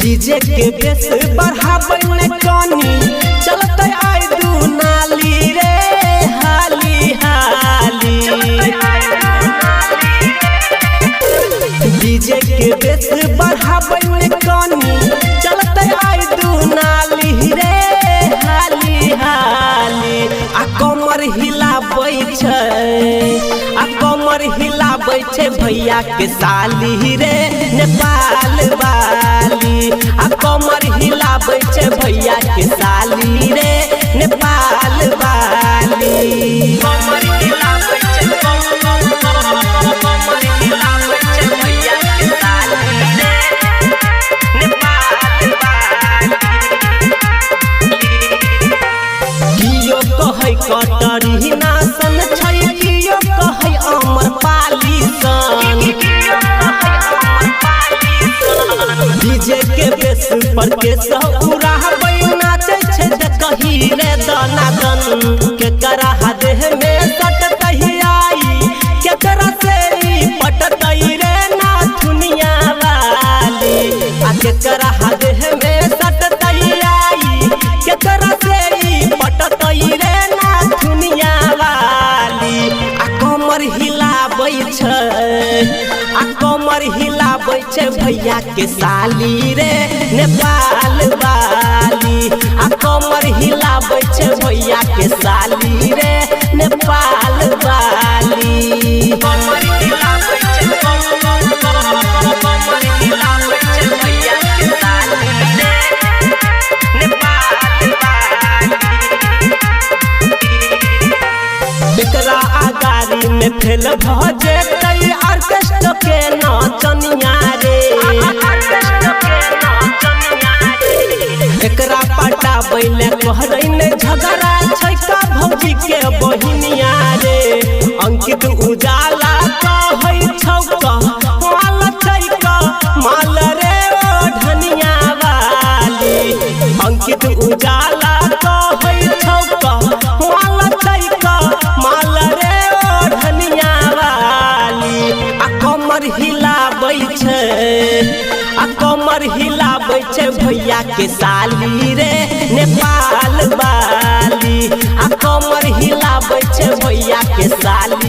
DJ के base बढ़ाबै ने कानी चलते आई दू नाली रे हाली हाली। डीजे के बेस बढ़ाबै ने कानी चलते आई दू नाली रे हाली हाली। आ कमर हिलाबै छै भैया के साली रे नेपाल वाली। आ कमर हिलाबै छै भैया के साली रे नेपाल वाली। कमर हिलाबै छै भैया के साली रे नेपाल वाली। कियो कहै कटरी नासन छै कियो कहै अमर पाली सन। डीजे के बेस पर के सौरा नाचे छै कही रे दनादन। केकरा देह में सटतही आई केकरा से पटतई रे नाथुनिया वाली। आ केकरा देह में सटतई आई केकरा से पटतई रे नाथुनिया वाली। आ कमर हिलाबै छै भैया के साली रे नेपाल वाली। आ कमर हिलाबै छै भैया के साली रे नेपाल वाली। कमर हिलाबै छै भैया के साली रे नेपाल वाली। एकरा आगारी में फेल भ जेतै ऑर्केस्ट्रा के नाचनिया रे। एकरा पटाबै ले कहरै ने झगड़ा छै का भौजी के बहिनिया रे। अंकित उजाला कहै छौ माल छै माल रे धनिया वाली। अंकित उजाला कहै छौ माल छै माल रे धनिया वाली। आ कमर हिलाबै छै भैया के साली रे नेपाल वाली। आ कमर हिलाबै छै भैया के साली